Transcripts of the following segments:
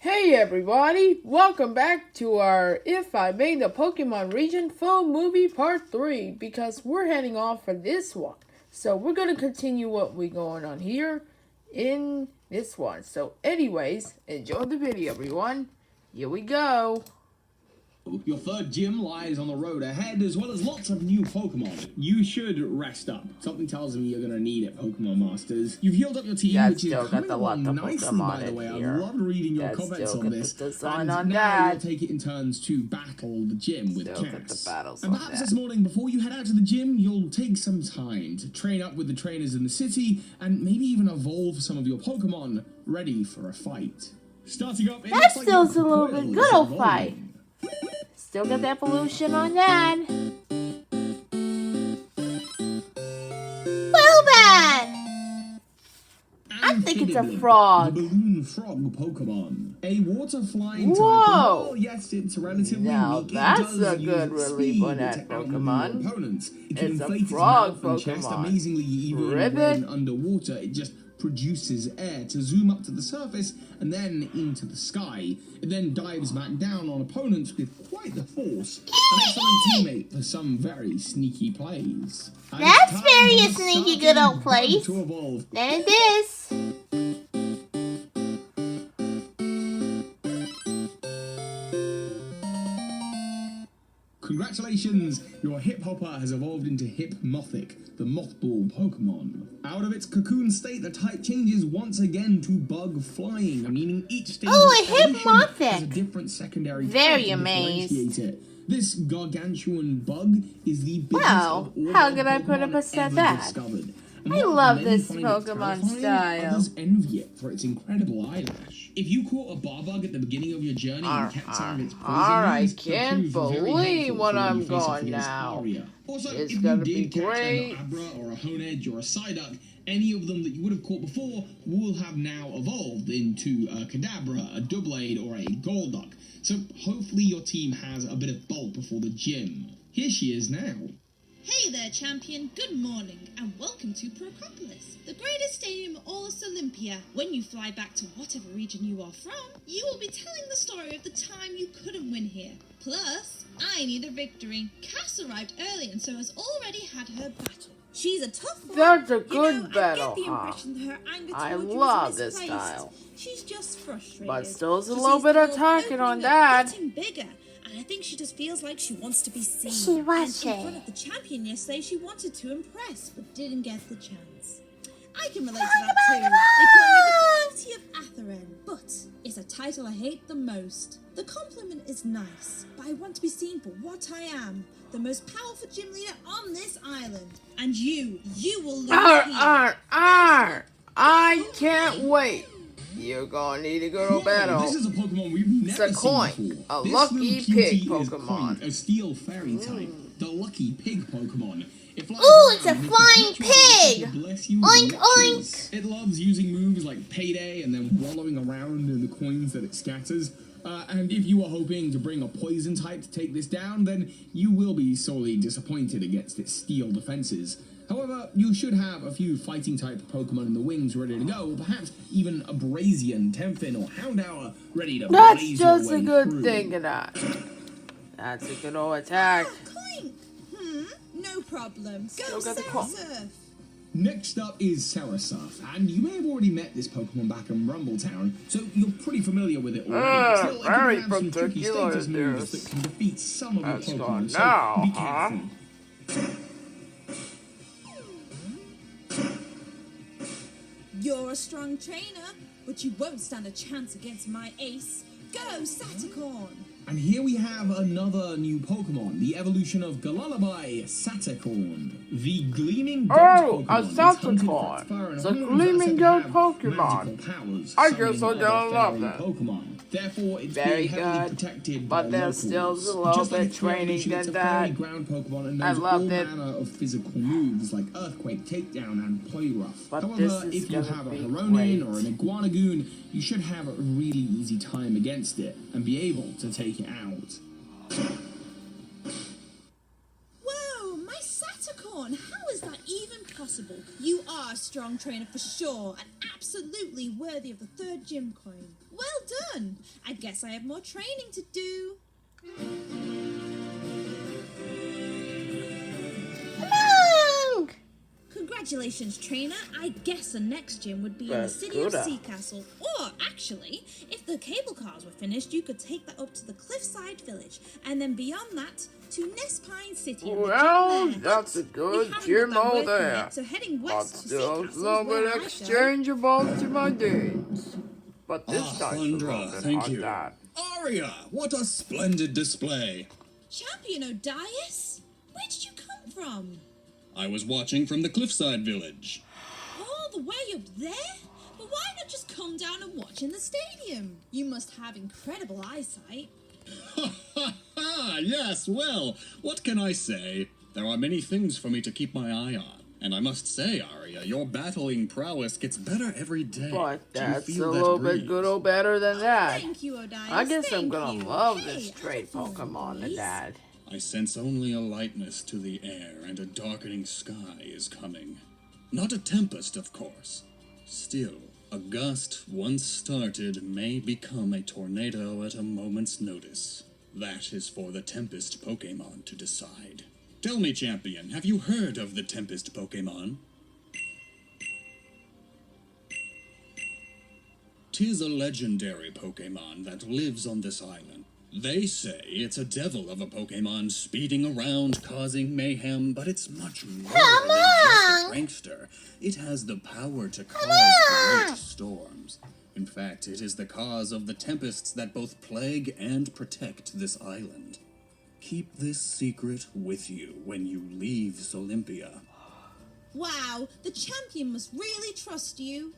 Hey everybody, welcome back to our If I Made the Pokemon Region Full Movie Part 3, because we're heading off for this one. So we're going to continue what we're going on here in this one. So anyways, enjoy the video everyone. Here we go. Your third gym lies on the road ahead, as well as lots of new Pokemon. You should rest up. Something tells me you're going to need it, Pokemon Masters. You've healed up your team, which is coming along nicely, by the way. I loved reading your comments on this. And now you'll take it in turns to battle the gym with cats. And perhaps this morning, before you head out to the gym, you'll take some time to train up with the trainers in the city, and maybe even evolve some of your Pokemon ready for a fight. Starting up, that still's a little bit good old fight. Still got that pollution on that. Woobat! I think it's a frog. The balloon frog Pokemon. A water flying type. Whoa! Oh, yes, it's relatively now weak. That's a good relief on that Pokemon. Opponents. It It's a frog Pokemon. Amazingly, even when underwater, it just produces air to zoom up to the surface and then into the sky. It then dives back down on opponents with quite the force. An excellent teammate for some very sneaky plays. That's very a sneaky good old place. To evolve. Then it is. Congratulations! Your Hip-Hopper has evolved into Hip-Mothic, the mothball Pokemon. Out of its cocoon state, the type changes once again to bug flying, meaning each stage has a different secondary very type to differentiate it. This gargantuan bug is the biggest of all how could I put up a that? Discovered. I love this Pokemon style. Others envy it for its incredible eyelash. If you caught a Barbug at the beginning of your journey and kept some of its poison, I can't believe what I'm going now. Also, it's if gonna you be did catch great. an Abra or a Honedge or a Psyduck, any of them that you would have caught before will have now evolved into a Kadabra, a Doublade, or a Golduck. So hopefully your team has a bit of bulk before the gym. Here she is now. Hey there, champion. Good morning, and welcome to Procopolis, the greatest stadium in all of Olympia. When you fly back to whatever region you are from, you will be telling the story of the time you couldn't win here. Plus, I need a victory. Cass arrived early and so has already had her battle. She's a tough one. That's a good battle, I get the impression that her anger I towards you love is this misplaced. style. She's just frustrated. But still is a She little sees bit the of world talking on opening up, that. getting bigger. And I think she just feels like she wants to be seen. Wishiwashi. In front of the champion yesterday, she wanted to impress, but didn't get the chance. I can relate to that too. They call me the Quality of Atherin, but it's a title I hate the most. The compliment is nice, but I want to be seen for what I am. The most powerful gym leader on this island. And you will lose here. I can't wait. You're gonna need a good old battle. This is a Pokemon we've never it's a coin, seen before. a This lucky little pig cutie is Pokemon. Point, a steel fairy type, the lucky pig Pokemon. It flies Ooh, it's a around and flying can teach you pig! to bless you Oink, with riches. oink. It loves using moves like Payday and then wallowing around in the coins that it scatters. And if you are hoping to bring a poison type to take this down, then you will be sorely disappointed against its steel defenses. However, you should have a few fighting type Pokemon in the wings ready to go, perhaps even a Brazian, Temphin, or Houndour ready to blaze your way That's just a good through. thing of that. That's a good old attack. Clink. No problem. Still Go got the Surf. Next up is Sarasuf, and you may have already met this Pokemon back in Rumbletown, so you're pretty familiar with it already. Still, it can very have some tricky particular status moves this. that can defeat some of your That's Pokemon, gone so now, be careful. You're a strong trainer, but you won't stand a chance against my ace. Go, Saticorn! And here we have another new Pokemon, the evolution of Lullabyebye Saticorn. The gleaming goat Pokemon. A Saticorn. It's a gleaming goat Pokemon. Powers, I guess I don't love that. Pokemon. Therefore, it's Very being heavily good, protected but by there's locals. still a little Just like bit training it's than a that. fairy ground Pokemon and I knows all loved it. manner of physical moves like Earthquake, Takedown, and Play Rough. But However, this is if you gonna have a be Haronin or great. an Iguanagoon, you should have a really easy time against it and be able to take it out. Whoa, my Saticorn! How is that even possible? You are strong trainer for sure, and absolutely worthy of the 3rd gym coin. Well done! I guess I have more training to do. Tamunk! Congratulations, trainer. I guess the next gym would be in the city of Sea Castle. Or, actually, if the cable cars were finished, you could take that up to the Cliffside Village, and then beyond that, to Nespine City. Well, that's a good gym over there. So heading But west to Sea still a Castle little is where bit I go. exchangeable to my deeds. But this time's a Thundra, little bit thank hard you. that. Aria, what a splendid display. Champion Odias? Where did you come from? I was watching from the Cliffside Village. All the way up there? But why not just come down and watch in the stadium? You must have incredible eyesight. Ha ha ha! Yes, well, what can I say? There are many things for me to keep my eye on. And I must say, Aria, your battling prowess gets better every day. But Do you that's feel a that little breeze? bit good or better than that. Thank you, Odias. I guess I'm Thank gonna you. love Hey, this trade I have Pokemon voice. than that. I sense only a lightness to the air, and a darkening sky is coming. Not a tempest, of course. Still, a gust once started may become a tornado at a moment's notice. That is for the Tempest Pokemon to decide. Tell me, champion, have you heard of the Tempest Pokemon? 'Tis a legendary Pokemon that lives on this island. They say it's a devil of a Pokemon speeding around causing mayhem, but it's much more than just a prankster. It has the power to cause great storms. In fact, it is the cause of the tempests that both plague and protect this island. Keep this secret with you when you leave Solimpia. Wow, the champion must really trust you.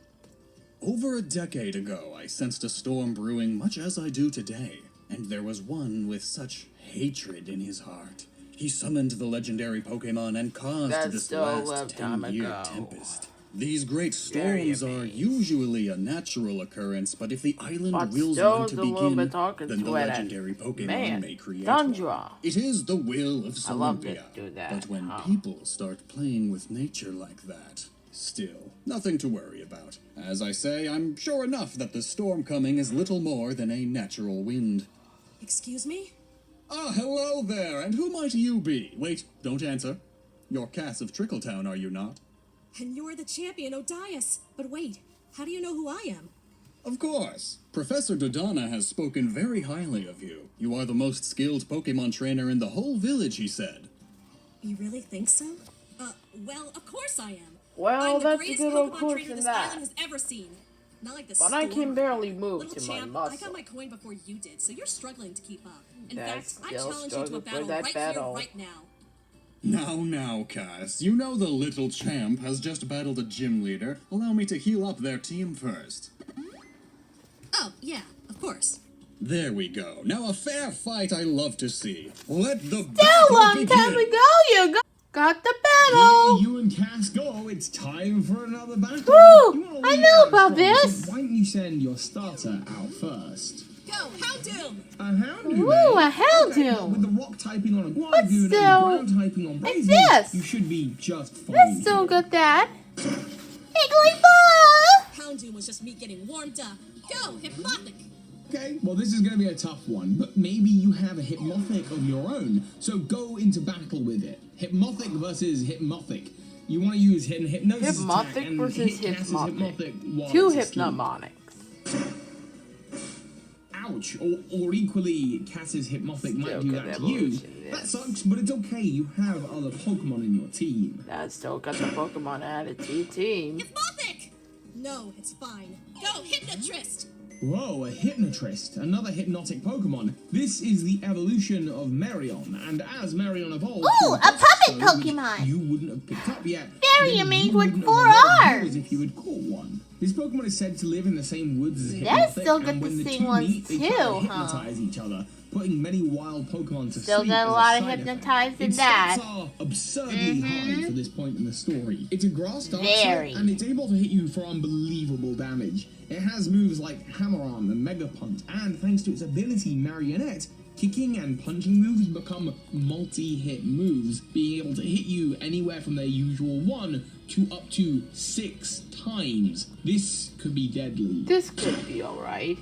Over a decade ago, I sensed a storm brewing much as I do today, and there was one with such hatred in his heart. He summoned the legendary Pokemon and caused That's this still a last time 10-year ago. tempest. These great Very storms are amazing. usually a natural occurrence, but if the island But wills still one to a little begin, bit talking then the to it. legendary Pokemon Man, may create Tundra. one. It is the will of I love Solimpia. to do that, But when huh? people start playing with nature like that, still, nothing to worry about. As I say, I'm sure enough that the storm coming is little more than a natural wind. Excuse me? Ah, hello there, and who might you be? Wait, don't answer. You're Cass of Trickletown, are you not? And you're the champion, Odias. But wait, how do you know who I am? Of course. Professor Dodonna has spoken very highly of you. You are the most skilled Pokemon trainer in the whole village, he said. You really think so? Well, of course I am. Well, I'm the that's a greatest good Pokemon old course trainer in this that. island has ever seen. Not like this But I can barely move Little to my champ, I got muscle. my coin before you did, so you're struggling to keep up. In That's fact, I still challenge you to a struggle for battle that right battle. here, right now. Now, Cass, you know the little champ has just battled a gym leader. Allow me to heal up their team first. Oh, yeah, of course. There we go. Now a fair fight I love to see. Let the A battle long begin. time ago, you got the battle. Here you and Cass go. It's time for another battle. Woo! You wanna I lead know out about strong, this. So why don't you send your starter out first? Go, Houndoom! A Houndoom. Ooh, eh? a Houndoom. Okay, with the rock typing on a But Guarden and still, ground typing on it's Brazen, this. you should be just fine. I still here. got that. Igglybuff! Houndoom was just me getting warmed up. Go, Hypnotic! Okay, well this is going to be a tough one, but maybe you have a Hypnotic of your own, so go into battle with it. Hypnotic versus Hypnotic. You want to use Hypnosis Hypnotic attack and versus hit Cass's Hypnotic. while Two it's asleep. Hypnomonics. Ouch, or equally, Cass's Hypnotic might Still do good that to you. evolution, That yes. sucks, but it's okay, you have other Pokemon in your team. That still got the Pokemon added to your team. Hypnotic! No, it's fine. Go, Hypnotrist! Whoa, a Hypnotrist, another hypnotic Pokemon. This is the evolution of Marion, and as Marion evolved... Ooh, to a puppet Dusto, which Pokemon. You wouldn't have picked up yet. Very then amazed you with wouldn't 4 have evolved Rs. yours if you had caught one. This Pokemon is said to live in the same woods as That's Hypnotic, still got and when the the same two ones meet, they try to too, huh? hypnotize each other, putting many wild Pokemon to Still sleep got a as lot of side effect. hypnotized in Its that. stats are absurdly high for this point in the story. It's a grass dark Very. and it's able to hit you for unbelievable damage. It has moves like Hammer Arm and Mega Punt, and thanks to its ability Marionette, Kicking and punching moves become multi-hit moves, being able to hit you anywhere from their usual 1 to up to 6 times. This could be deadly. This could be alright.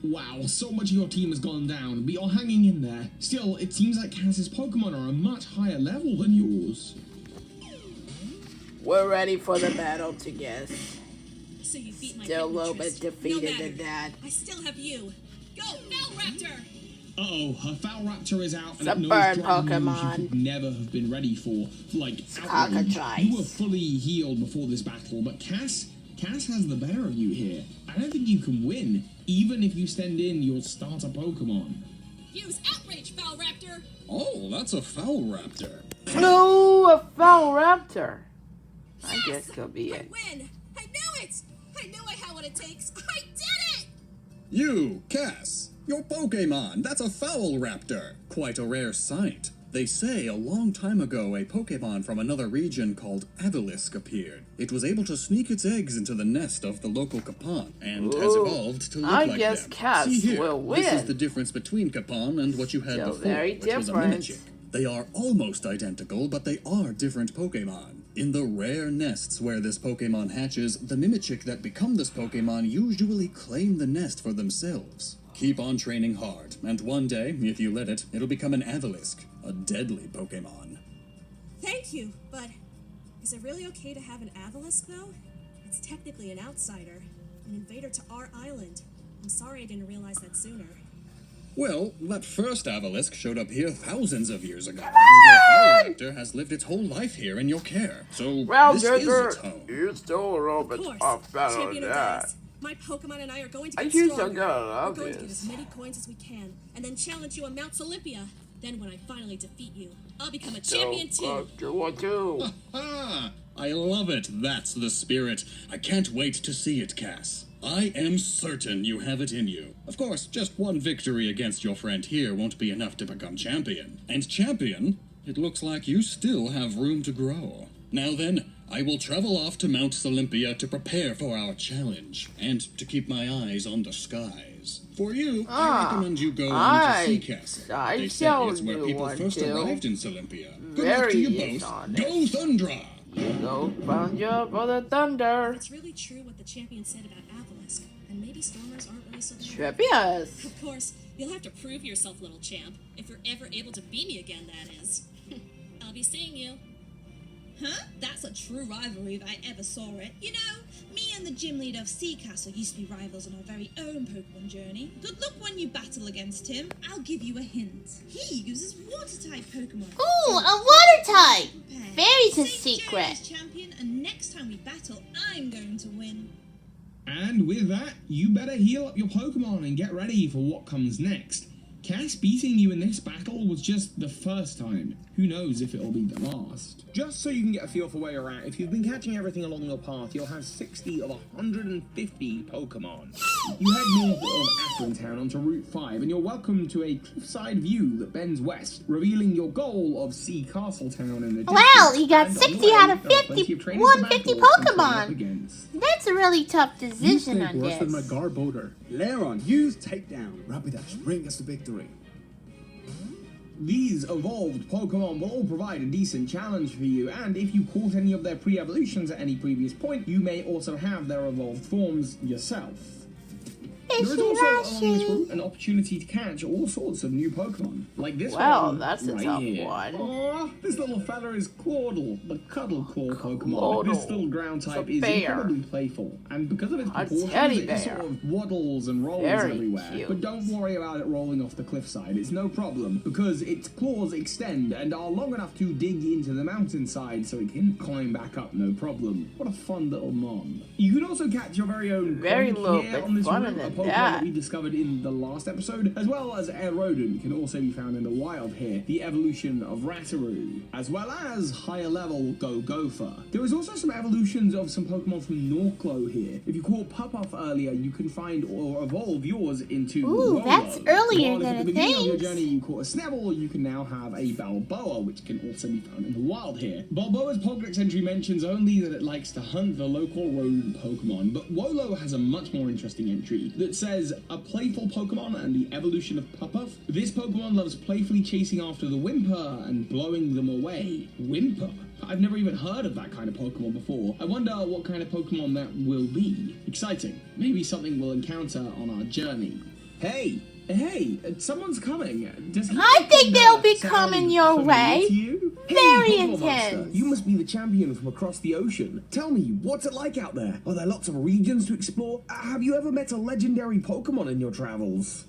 Wow, so much of your team has gone down, but you're hanging in there. Still, it seems like Cass's Pokemon are a much higher level than yours. We're ready for the battle to guess. So you beat my Still a little interest. bit defeated No matter. in that. I still have you. Go, Velraptor! Uh-oh, her Falraptor is out, and It's a it knows bird dragon moves Pokemon. you could never have been ready for. Like, outrage. Cockatrice. You were fully healed before this battle, but Cass has the better of you here. I don't think you can win, even if you send in your starter Pokemon. Use Outrage, Velraptor! Oh, that's a Falraptor. No, a Falraptor. I Yes! guess could be I it. win! I knew it! I knew I had what it takes! I did it! You, Cass, your Pokemon, that's a Falraptor. Quite a rare sight. They say a long time ago a Pokemon from another region called Avilisk appeared. It was able to sneak its eggs into the nest of the local Capon, and has Ooh, evolved to look I like guess them. Cass See here, will this is win. the difference between Capon and what you had Still before, very which was a different. Mimichick. They are almost identical, but they are different Pokemon. In the rare nests where this Pokemon hatches, the Mimichick that become this Pokemon usually claim the nest for themselves. Keep on training hard, and one day, if you let it, it'll become an Avilisk, a deadly Pokemon. Thank you, but is it really okay to have an Avilisk, though? It's technically an outsider, an invader to our island. I'm sorry I didn't realize that sooner. Well, that first Avilisk showed up here thousands of years ago, and your Falraptor has lived its whole life here in your care. So, Well, this is its home. you still a little Of bit course, off battle Champion of of that. Dice, my Pokemon and I are going to I get used to stronger. go love We're going to get this. as many coins as we can, and then challenge you on Mount Olympia. Then when I finally defeat you, I'll become a champion too. Too. Ah, I love it. That's the spirit. I can't wait to see it, Cass. I am certain you have it in you. Of course, just one victory against your friend here won't be enough to become champion. And champion, it looks like you still have room to grow. Now then, I will travel off to Mount Olympia to prepare for our challenge, and to keep my eyes on the skies. For you, I recommend you go on to Sea Castle. They say it's where people first arrived in Olympia. Good luck to you both. Go Thundra! You go found you for the thunder. It's really true what the champion said about Avilisk, and maybe Stormers aren't really so bad. Tripius. Of course, you'll have to prove yourself, little champ. If you're ever able to beat me again, that is. I'll be seeing you. Huh? That's a true rivalry if I ever saw it. You know, me and the gym leader of Sea Castle used to be rivals on our very own Pokemon journey. Good luck when you battle against him. I'll give you a hint. He uses water-type Pokemon. Ooh, a water type! Prepare. Fairy's a Safe secret. journeys, champion, and next time we battle, I'm going to win. And with that, you better heal up your Pokemon and get ready for what comes next. Cass beating you in this battle was just the first time. Who knows if it'll be the last. Just so you can get a feel for where you're at, if you've been catching everything along your path, you'll have 60 of 150 Pokemon. You head north of Akron Town onto Route 5, and you're welcome to a cliffside view that bends west, revealing your goal of Sea Castle Town in the distance. Wow, you got And on 60 the way, out of there are 50 plenty of trainers to 150 battle and come Pokemon. up against. That's a really tough decision, I Worse guess. than my Garbodor. Lairon, use takedown. Rapidash, bring us the victory. These evolved Pokemon will all provide a decent challenge for you, and if you caught any of their pre-evolutions at any previous point, you may also have their evolved forms yourself. There is also along this route an opportunity to catch all sorts of new Pokemon, like this Well, one that's a right tough here. one. Aw, this little fella is Clawdle, the Cuddle Claw Pokemon. Clawdle. This little ground type is bear. incredibly playful, and because of its A proportions, teddy it bear. sort of waddles and rolls Very everywhere. cute. But don't worry about it rolling off the cliffside, it's no problem, because its claws extend and are long enough to dig into the mountainside so it can climb back up, no problem. What a fun little mom. You can also catch your very own Very Quake little here bit on this funner route, a than Pokemon Pokemon that? that we discovered in the last episode, as well as Aerodon can also be found in the wild here, the evolution of Rattaroo, as well as higher level Gopher. There is also some evolutions of some Pokemon from Norclo here. If you caught Puff earlier, you can find or evolve yours into Ooh, Rolo. that's earlier While if than at I the beginning of your think. journey you caught a Snapple, you can now have a Balboa, which can also be found in the wild here. Balboa's Pokedex entry mentions only that it likes to hunt the local rodent Pokemon, but Wolo has a much more interesting entry that says a playful Pokemon and the evolution of Puff. This Pokemon loves playfully chasing after the Whimper and blowing them away. Whimper? I've never even heard of that kind of Pokemon before. I wonder what kind of Pokemon that will be. Exciting. Maybe something we'll encounter on our journey. Hey, someone's coming. I think they'll be coming your way. Very Pokemon intense. Master, you must be the champion from across the ocean. Tell me, what's it like out there? Are there lots of regions to explore? Have you ever met a legendary Pokemon in your travels?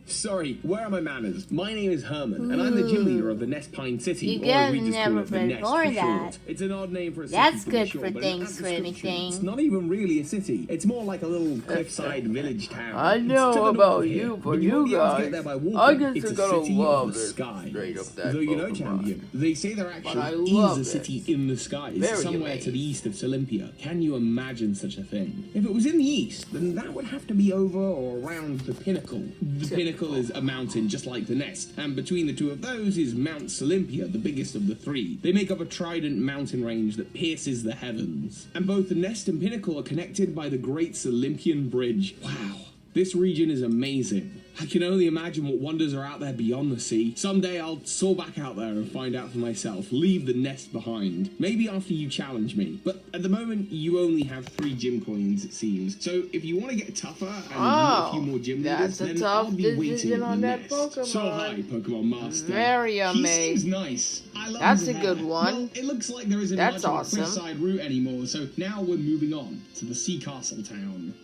Sorry, where are my manners? My name is Herman, and I'm the gym leader of the Nest Pine City, You or guys we just never call it the Nest before for that. short. It's an odd name for a city. That's to be good sure, for but things, in that for description, anything. It's not even really a city. It's more like a little cliffside village town. I It's know to the about north you, here, but but you won't be able to guys, get there by walking. I guess It's you're a gonna city love of the it skies. straight up that Though you know, Pokemon. champion, they say there But I actually love is a it. city in the skies, Very somewhere to the amazing. east of Olympia. Can you imagine such a thing? If it was in the east, then that would have to be over or around the Pinnacle. The Pinnacle is a mountain just like the Nest, and between the two of those is Mount Olympia, the biggest of the three. They make up a trident mountain range that pierces the heavens. And both the Nest and Pinnacle are connected by the Great Olympian Bridge. Wow. This region is amazing. I can only imagine what wonders are out there beyond the sea. Someday I'll soar back out there and find out for myself. Leave the Nest behind. Maybe after you challenge me. But at the moment, you only have 3 gym coins, it seems. So if you want to get tougher and meet a few more gym leaders, that's a then tough I'll be waiting decision in on the that Nest. Pokemon. So hi, Pokemon Master. Very He amazing. seems nice. I love That's his a good hair. one. Well, it looks like there isn't That's much awesome. of a cliffside route anymore, so now we're moving on to the Sea Castle town.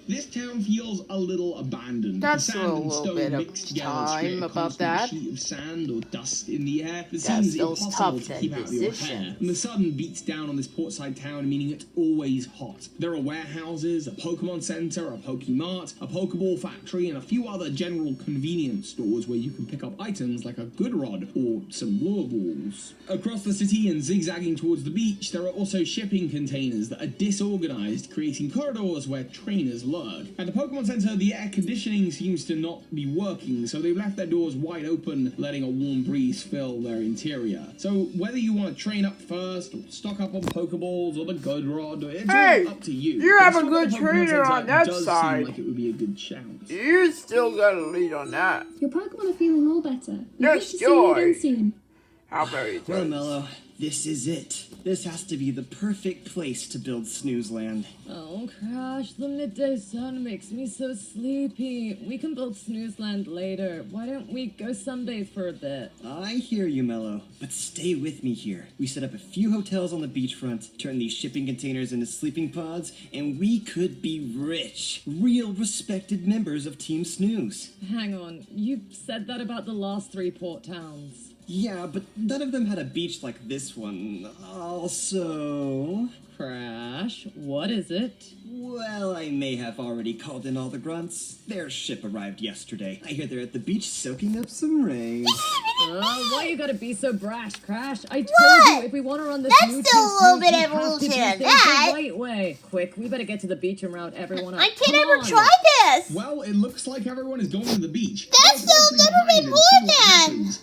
This town feels a little abandoned. That's the sand a and little stone bit of mixed together time to create a about constant that. sheet of sand or dust in the air. It That's seems those impossible tough to keep out your hair. decisions. And the sun beats down on this portside town, meaning it's always hot. There are warehouses, a Pokemon Center, a Pokemart, a Pokeball factory, and a few other general convenience stores where you can pick up items like a good rod or some lure balls. Across the city and zigzagging towards the beach, there are also shipping containers that are disorganized, creating corridors where trainers lurk. At the Pokemon Center, the air conditioning seems to not be working, so they've left their doors wide open, letting a warm breeze fill their interior. So whether you want to train up first, or stock up on Pokeballs, or the good rod, it's Hey, all up to you. you But have a still, good the Pokemon trainer Center on that does side. seem like it would be a good chance. You still got a lead on that. Your Pokemon are feeling all better. We Yes, hope to see you again joy. soon. How very Well, good. Mello, this is it. This has to be the perfect place to build Snoozeland. Oh, Crash, the midday sun makes me so sleepy. We can build Snoozeland later. Why don't we go sunbathe for a bit? I hear you, Mello, but stay with me here. We set up a few hotels on the beachfront, turn these shipping containers into sleeping pods, and we could be rich. Real respected members of Team Snooze. Hang on, you said that about the last 3 port towns. Yeah, but none of them had a beach like this one. Also... Crash, what is it? Well, I may have already called in all the grunts. Their ship arrived yesterday. I hear they're at the beach soaking up some rain. Why you gotta be so brash, Crash? I told What? you if we want to run this That's new still a little bit we have to evolution do of things that. the right way. Quick, we better get to the beach and round everyone up. I can't Come ever on. try this. Well, it looks like everyone is going to the beach. That's Let's still go never behind been and see what more than. happens.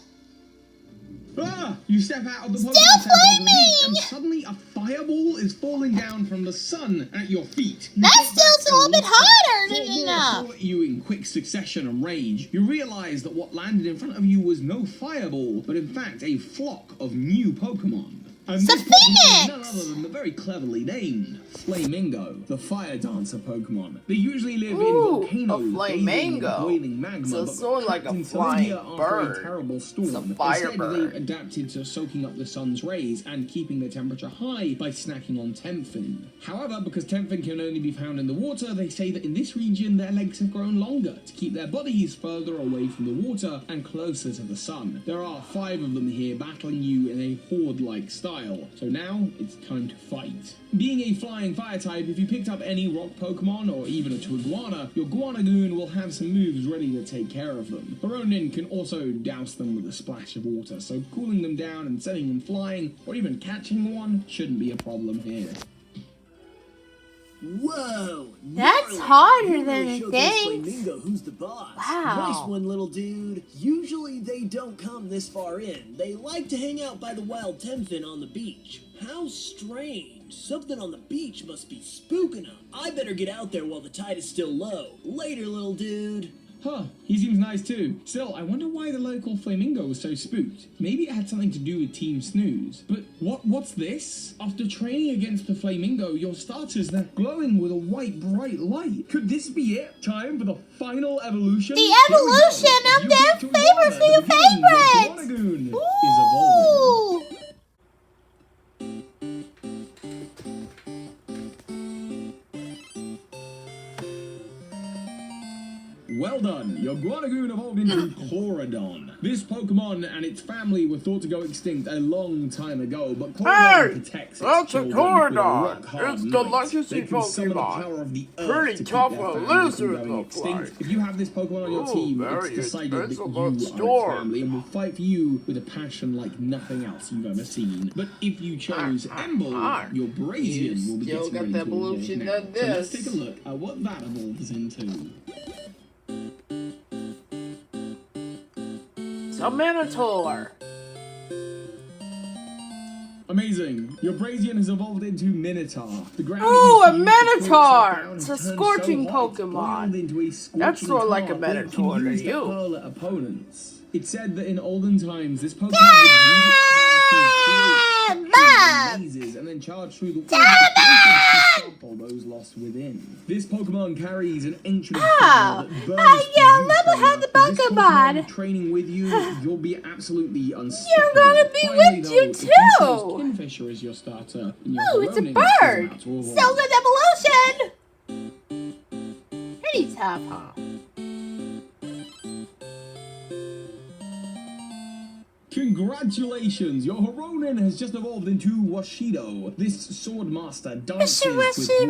Ah! You step out of the Pokemon Still Center onto the beach, and flaming! suddenly a fireball is falling down from the sun at your feet. You That's get still back still a and bit look harder at than four more enough. caught you in quick succession and rage. You realize that what landed in front of you was no fireball, but in fact a flock of new Pokemon. And this Pokemon is none other than the very cleverly named Flamingo, the fire dancer Pokemon. They usually live in Ooh, volcanoes, a bathing in flamingo. boiling magma, So but sort of like trapped a in flying Olympia after bird. a terrible storm. It's a fire Instead, bird. they've adapted to soaking up the sun's rays and keeping their temperature high by snacking on Temfin. However, because Temfin can only be found in the water, they say that in this region their legs have grown longer to keep their bodies further away from the water and closer to the sun. There are 5 of them here battling you in a horde-like style. So now it's time to fight. Being a flying fire type, if you picked up any rock Pokemon or even a Twiguana, your Guanagoon will have some moves ready to take care of them. Horonin can also douse them with a splash of water, so cooling them down and sending them flying, or even catching one, shouldn't be a problem here. Whoa! That's harder than it thinks. Flamingo, who's the boss? Wow. Nice one, little dude. Usually they don't come this far in. They like to hang out by the wild Temfin on the beach. How strange. Something on the beach must be spooking them. I better get out there while the tide is still low. Later, little dude. Huh, he seems nice too. Still, I wonder why the local Flamingo was so spooked. Maybe it had something to do with Team Snooze. But what's this? After training against the Flamingo, your starters, they're glowing with a white bright light. Could this be it? Time for the final evolution? The evolution of their favorite few favorites! Guanagoon is evolving. Well done! Your Guanagoon evolved into Chlorodon. This Pokemon and its family were thought to go extinct a long time ago, but Chlorodon protects its that's a children Chlorodon. with a rock-hard It's knife. the legacy They can summon the Pokemon. power of the earth Pretty to keep tough their a family from lizard going look extinct. like. If you have this Pokemon on your Ooh, team, it's very decided that expensive you are its store. family and will fight for you with a passion like nothing else you've ever seen. But if you chose Emble, your Brazian will be Still getting got ready the to evolve evolution now. done So let's this. take a look at what that evolves into. A Minotaur. Amazing! Your Brazian has evolved into Minotaur. The ground Ooh, that a used to use to Minotaur! close It's that a down and scorching turn so hot, Pokemon. boiled into a scorching That's sort of like a tar that it Minotaur can to use you. hurl at opponents. It's said that in olden times, this Pokemon would use its power to create mazes and then charge through the walls to sample those lost within. This Pokemon carries an ancient fire that burns let me have the This Pokemon. training with you, you'll be absolutely unstoppable. You're gonna be Finally, with you though, if you chose too. Kingfisher is your starter. And your Ooh, it's a Horonin is bird. about to evolve. Still good evolution. Pretty tough, huh? Congratulations! Your Horonin has just evolved into Washido. This sword master dances with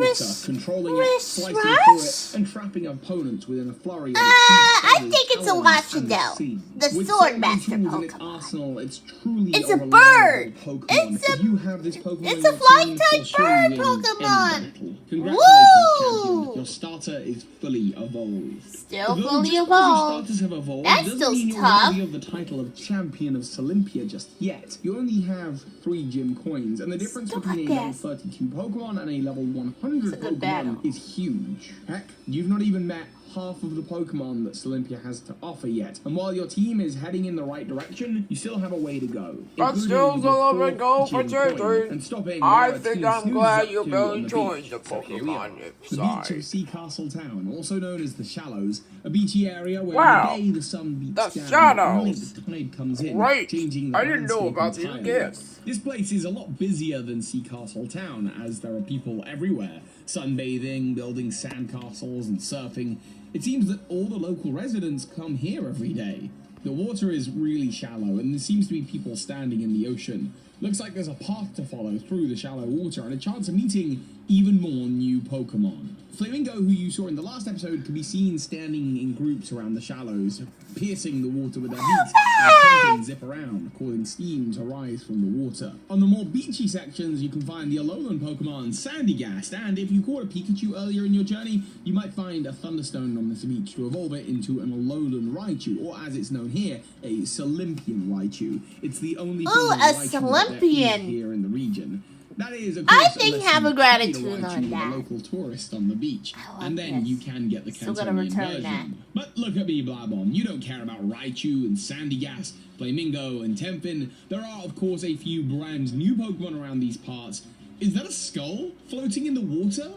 water, controlling it, slicing through it, and trapping opponents within a flurry of I think it's a Washido, the sword master In its Pokemon. arsenal, it's truly It's a reliable bird. Pokemon. It's a- If you have this Pokemon it's on a your flying team, type it'll surely bird win Pokemon. any battle. Congratulations, Woo! champion. Your starter is fully evolved. Still Though fully just because your evolved. starters have evolved That's doesn't still mean you're tough. worthy of the title of champion of Olympia just yet. You only have 3 gym coins, and the difference Still between a got level this. 32 Pokemon and a level 100 It's a good battle. Pokemon is huge. Heck, you've not even met half of the Pokemon that Olympia has to offer yet. And while your team is heading in the right direction, you still have a way to go. But including still your a little bit 4th go for gym coin. JJ. And stopping I where think Team I'm Snooze glad is you up to really on the enjoyed beach. the So here we are. Pokemon The beach side. of Sea Castle Town, also known as the Shallows, a beachy area where Wow. the day the sun beats The down, Shallows. only the tide comes in, Great. changing the I didn't know landscape about these entirely. gifts. This place is a lot busier than Sea Castle Town, as there are people everywhere, sunbathing, building sandcastles, and surfing. It seems that all the local residents come here every day. The water is really shallow, and there seems to be people standing in the ocean. Looks like there's a path to follow through the shallow water and a chance of meeting even more new Pokemon. Flamingo, who you saw in the last episode, can be seen standing in groups around the shallows, piercing the water with their beaks as Temunk zip around, causing steam to rise from the water. On the more beachy sections, you can find the Alolan Pokemon Sandygast, and if you caught a Pikachu earlier in your journey, you might find a Thunderstone on this beach to evolve it into an Alolan Raichu, or as it's known here, a Solympian Raichu. It's the only Ooh, form of a Raichu that there is Solympian. here in the region. That is, of I course, think unless have you a gratitude feed on Raichu that. to a local tourist on the beach, I like and then this. you can get the Still gotta Cantonian return version. that. But look at me, Blabon. You don't care about Raichu and Sandygast, Flamingo and Tempin. There are, of course, a few brand new Pokemon around these parts. Is that a skull floating in the water?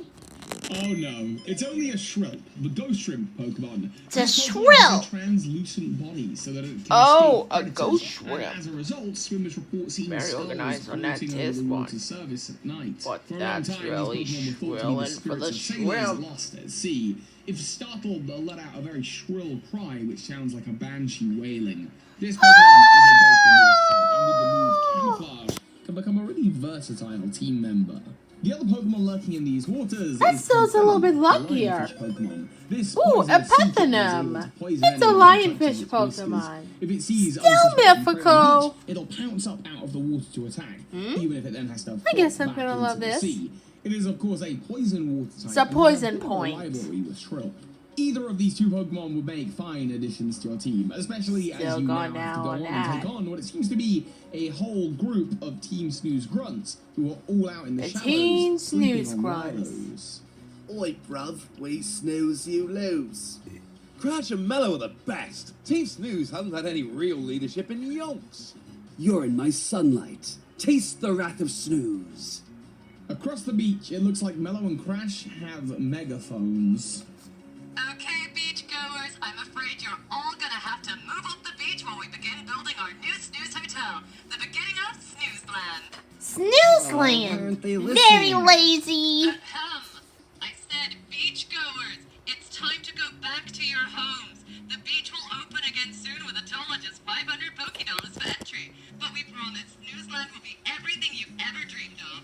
Oh no, it's only a shrimp, the ghost shrimp Pokemon. It's a This Pokemon has shrimp. a translucent body so that it can Oh, escape a predators, ghost and shrimp. as a result, swimmers report seeing Very skulls organized on that floating over test the one. water surface at night. But For a long that's time, these really Pokemon were thought to be shrilling the for spirits the of sailors shrimp. lost at sea. If startled, they'll let out a very shrill cry, which sounds like a banshee wailing. This Pokemon is a ghost in water type, and with the move Camouflage, can become a really versatile team member. The other Pokemon lurking in these waters That is sounds a little bit the luckier. lionfish Pokemon. This Ooh, a poisonous sea creature is able Pethanem. to poison It's a anyone who lionfish touches its whiskers. Pokemon. If it sees Still unsuspecting prey mythical. on the beach, it'll pounce up out of the water to attack, even if it then has to I guess fall I'm back gonna into love the this. sea. It is, of course, a poison water type. It's a and has poison bit of a point. rivalry with Shrill. Either of these two Pokemon would make fine additions to your team, especially as Still you now going have to down go on on that. and take on what it seems to be a whole group of Team Snooze grunts who are all out in the The shallows, Team sleeping Snooze on grunts. wallows. Oi, bruv, we snooze, you lose. Crash and Mellow are the best. Team Snooze hasn't had any real leadership in yonks. You're in my sunlight. Taste the wrath of snooze. Across the beach, it looks like Mellow and Crash have megaphones. Okay, beachgoers, I'm afraid you're all gonna have to move up the beach while we begin building our new Snooze Hotel, the beginning of Snoozeland. Snoozeland. aren't they Very listening? lazy. Ahem. I said beachgoers, it's time to go back to your homes. The beach will open again soon with a total of just 500 Pokédollars for entry, but we promise Snoozeland will be everything you've ever dreamed of.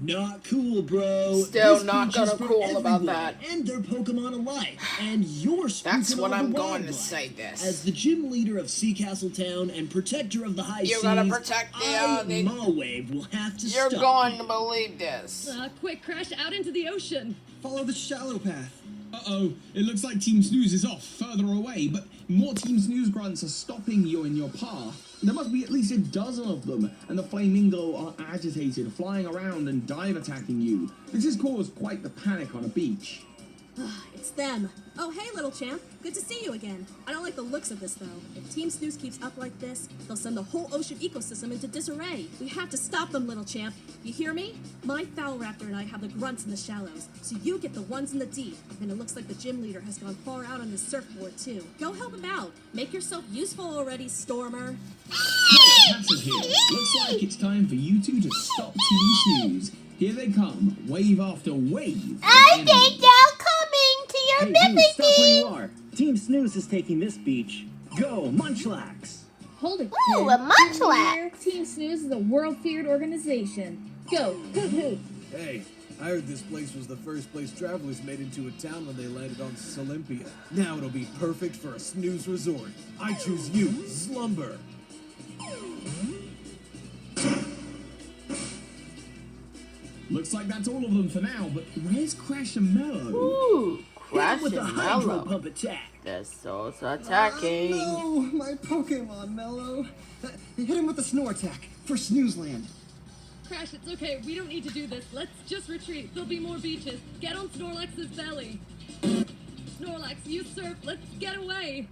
Not cool, bro. Still This not beach gonna is for cool about everyone that. And their Pokemon alike. And you're That's spooking what all I'm the going to wildlife. say this. As the gym leader of Sea Castle Town and protector of the high You're seas, gonna protect the Mawwave will have to You're stop going you. to believe this. Quick, Crash out into the ocean. Follow the shallow path. Uh-oh, it looks like Team Snooze is off further away, but more Team Snooze grunts are stopping you in your path. There must be at least a dozen of them, and the Flamingo are agitated, flying around and dive attacking you. This has caused quite the panic on a beach. It's them. Oh, hey, little champ. Good to see you again. I don't like the looks of this, though. If Team Snooze keeps up like this, they'll send the whole ocean ecosystem into disarray. We have to stop them, little champ. You hear me? My Foul Raptor and I have the grunts in the shallows, so you get the ones in the deep. And it looks like the gym leader has gone far out on his surfboard, too. Go help him out. Make yourself useful already, Stormer. Passes here. Looks like it's time for you two to stop Team Snooze. Here they come, wave after wave. I think they're coming to your Hey, dude, stop where you bippity. are. Team Snooze is taking this beach. Go, Munchlax. Hold it, Ooh, kid. a Munchlax. Team Snooze is a world-feared organization. Go, hoot hoot. Hey, I heard this place was the first place travelers made into a town when they landed on Olympia. Now it'll be perfect for a snooze resort. I choose you, Slumber. Looks like that's all of them for now, but where's Crash and Mellow? Ooh, Crash with the and Hydro Mellow. Pump attack. They're so attacking. Oh, my Pokemon, Mellow. Hit him with the snore attack for Snoozeland. Crash, it's okay. We don't need to do this. Let's just retreat. There'll be more beaches. Get on Snorlax's belly. Snorlax, you surf. Let's get away.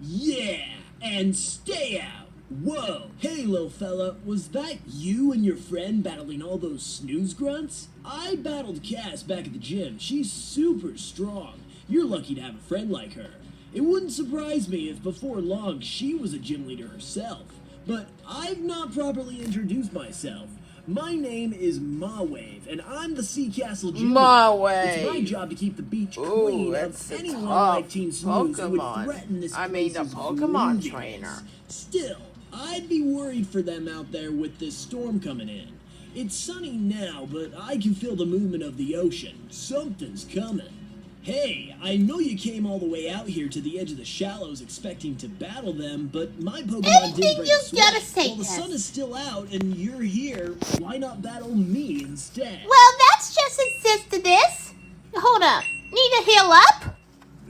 Yeah, and stay out. Whoa, hey little fella, was that you and your friend battling all those snooze grunts? I battled Cass back at the gym. She's super strong. You're lucky to have a friend like her. It wouldn't surprise me if before long she was a gym leader herself. But I've not properly introduced myself. My name is Mawwave, and I'm the Sea Castle gym leader. Mawwave. It's my job to keep the beach Ooh, clean that's of a anyone tough like Team Snooze who would Pokemon. threaten this I mean, the place's Pokemon blue trainer. bees. Still, I'd be worried for them out there with this storm coming in. It's sunny now, but I can feel the movement of the ocean. Something's coming. Hey, I know you came all the way out here to the edge of the shallows expecting to battle them, but my Pokemon Anything didn't break you a sweat. gotta say, Well, the yes. sun is still out and you're here. Why not battle me instead? Well, that's just insist to this. Hold up. Need to heal up?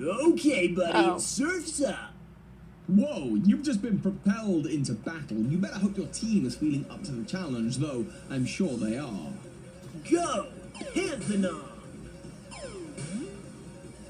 Okay, buddy, Oh. surf's up. Whoa, you've just been propelled into battle. You better hope your team is feeling up to the challenge, though I'm sure they are. Go, Pantheon.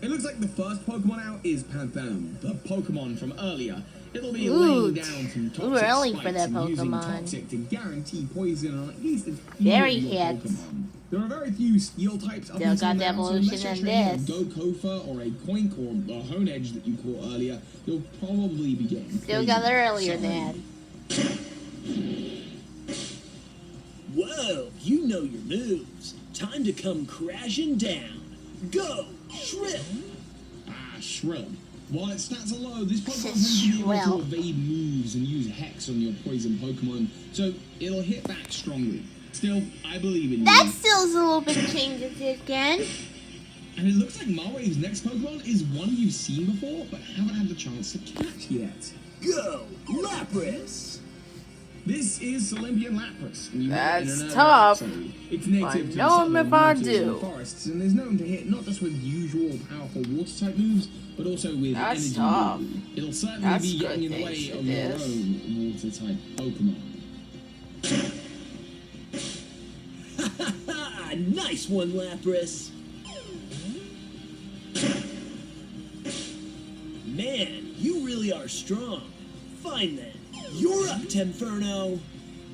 It looks like the first Pokemon out is Panthem, the Pokemon from earlier. It'll be Ooh, laying down some too toxic early spikes for that and using Pokemon. toxic to guarantee poison on at least a few Very of your hits. Pokemon. There are very few steel types up Still until got now, so evolution unless you're in training this. a Gokofa or a Coink or a Honedge that you caught earlier, you'll probably be getting Still poisoned. got it earlier, Sorry. Dad. Whoa, you know your moves. Time to come crashing down. Go, Shrill. Ah, Shrill. While its stats are low, this Pokemon tends to be able to evade moves and use Hex on your poison Pokemon, so it'll hit back strongly. Still, I believe in you. That still's a little bit changes it again. And it looks like Marwave's next Pokemon is one you've seen before, but haven't had the chance to catch yet. Go, Lapras! This is Olympian Lapras. That's tough. It's native to know him if I do. forests and is known to hit not just with usual powerful water type moves, but also with energy. Tough. It'll certainly be getting in the way of your own water type Pokemon. Nice one, Lapras. Man, you really are strong. Fine then. You're up, Temferno!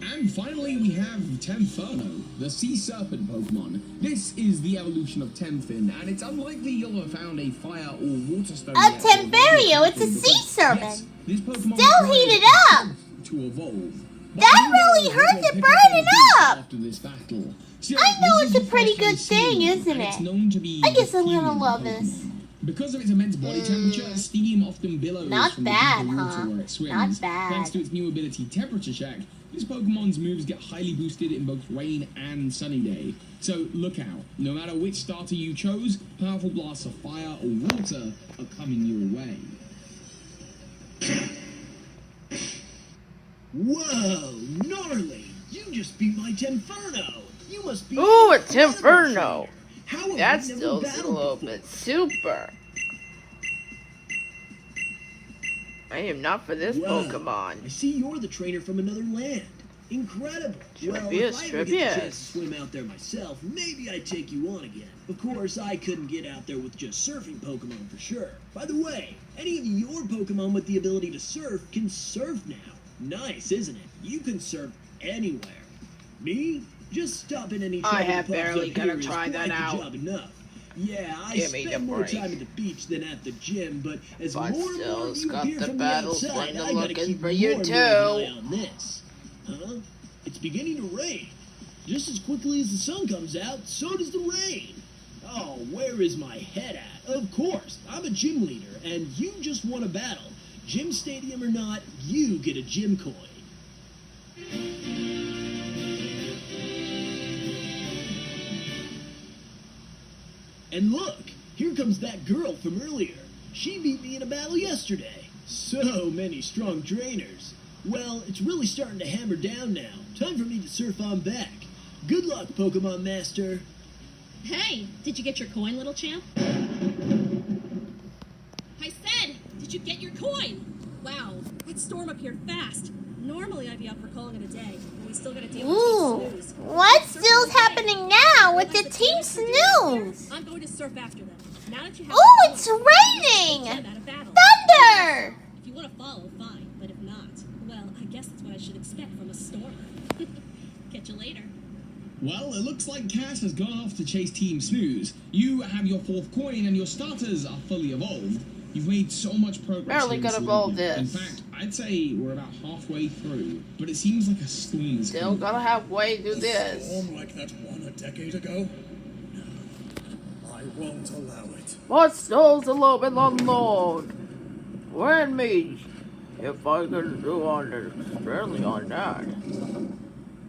And finally, we have Temferno, the sea serpent Pokemon. This is the evolution of Temfin, and it's unlikely you'll have found a fire or water stone. A Temperio, it's a sea serpent. Yes, this Pokemon still heated up. To evolve. That really hurt to burn it up. After this battle. I know it's a pretty good thing, isn't it? I guess I'm gonna love this. Because of its immense body temperature, steam often billows from the deeper water where it swims. Not bad. Thanks to its new ability, Temperature Check, this Pokemon's moves get highly boosted in both rain and sunny day. So look out. No matter which starter you chose, powerful blasts of fire or water are coming your way. Whoa, gnarly! You just beat my Temferno! You must be... Ooh, a Temferno! How That still's a little bit super. I am not for this Pokemon. I see you're the trainer from another land. Incredible. Well, if I ever get a chance to swim out there myself, maybe I'd take you on again. Of course, I couldn't get out there with just surfing Pokemon for sure. By the way, any of your Pokemon with the ability to surf can surf now. Nice, isn't it? You can surf anywhere. Me? Just stopping any trouble I have pops barely up gonna here is try that quite the out. job enough. Yeah, I Give me spend the more break. time at the beach than at the gym, but as But more and more still, of it's you got appear the from the battles outside, when they're I gotta looking keep for you more of too. an eye on this. Huh? It's beginning to rain. Just as quickly as the sun comes out, so does the rain. Oh, where is my head at? Of course, I'm a gym leader, and you just won a battle. Gym stadium or not, you get a gym coin. And look, here comes that girl from earlier. She beat me in a battle yesterday. So many strong trainers. Well, it's really starting to hammer down now. Time for me to surf on back. Good luck, Pokemon Master. Hey, did you get your coin, little champ? I said, did you get your coin? Wow, that storm appeared fast. Normally I'd be up for calling it a day, but we still gotta deal with Team Snooze. What's still's happening now with the Team Snooze? I'm going to surf after them. Now that you have Ooh, it's raining! Thunder! If you want to follow, fine, but if not, well, I guess that's what I should expect from a storm. Catch you later. Well, it looks like Cass has gone off to chase Team Snooze. You have your 4th coin and your starters are fully evolved. You've made so much progress. Barely gonna evolve this. In fact, I'd say we're about halfway through, but it seems like a storm is Still gotta halfway do this. Storm like that one a decade ago? No, I won't allow it. What still's a little bit unknown? When me, if I can do on this, certainly on that.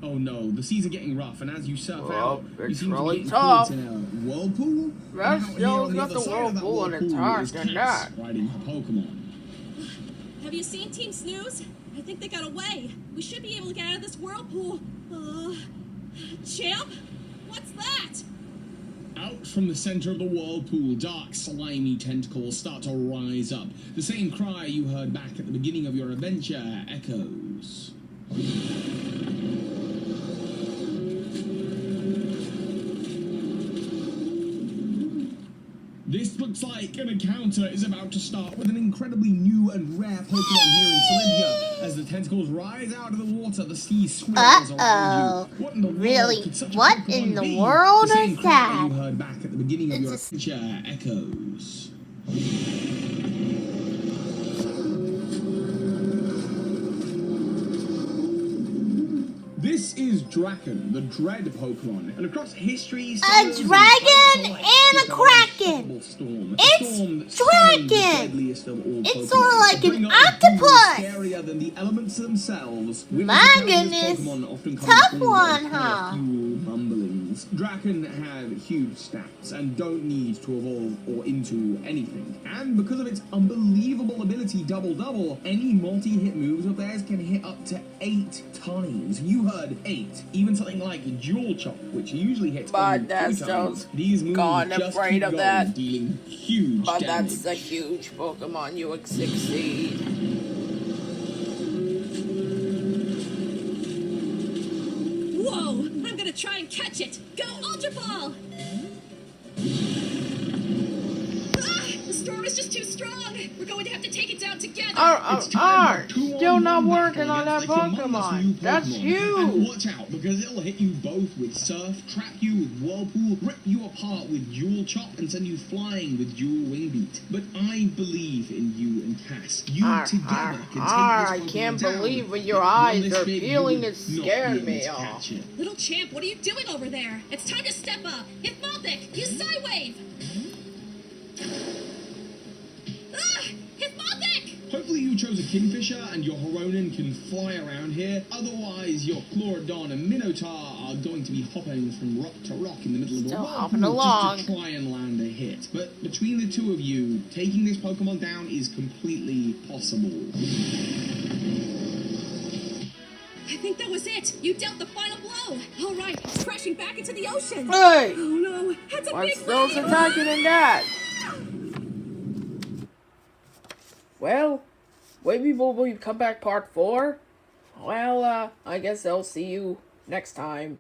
Oh no, the seas are getting rough, and as you surf out, you it's seem really to be tough. in a whirlpool. Red And out here Still's on the got other the side of that whirlpool, and it's whirlpool hard is to Cass not. riding her Pokemon. Have you seen Team Snooze? I think they got away. We should be able to get out of this whirlpool. Champ? What's that? Out from the center of the whirlpool, dark, slimy tentacles start to rise up. The same cry you heard back at the beginning of your adventure echoes. This looks like an encounter is about to start with an incredibly new and rare Pokemon here in Olympia. As the tentacles rise out of the water, the sea swirls around you. What in the world Really? could such a What Pokemon in the be? world The same is cry that? you heard back at the beginning of your adventure echoes. This is Draken, the dread Pokemon, and across history, A dragon and a kraken. It's Draken. It's sort of like an octopus. Scarier than the elements themselves. My goodness, tough one, huh? Mumblings. Draken have huge stats and don't need to evolve or into anything. And because of its unbelievable ability double-double, any multi-hit moves of theirs can hit up to 8 times. You heard 8. Even something like Dual Chop, which usually hits only 2 times. These moves just afraid keep of going, that. dealing huge But damage. that's a huge Pokemon. You would succeed. Whoa! I'm gonna try and catch it! Go Ultra Ball! The storm is just too strong! We're going to have to take it down together! Still not working on that Pokemon. That's And huge. watch out, because it'll hit you both with Surf, trap you with Whirlpool, rip you apart with Dual Chop, and send you flying with Dual Wing Beat. But I believe in you and Cass. You together can take this I Pokemon can't down. believe what your But eyes this are big, you feeling. would It not scared be me able to off. catch it. Little champ, what are you doing over there? It's time to step up! Hypnotic! Use Psywave! Hypnotic! Hopefully you chose a Kingfisher and your Horonin can fly around here. Otherwise, your Chlorodon and Minotaur are going to be hopping from rock to rock in the middle of the Still world hopping along. just to try and land a hit. But between the two of you, taking this Pokemon down is completely possible. I think that was it! You dealt the final blow! Alright, it's crashing back into the ocean! Hey! Oh no! That's a What's big those wave! attacking in that? Well, maybe will we come back part 4? Well, I guess I'll see you next time.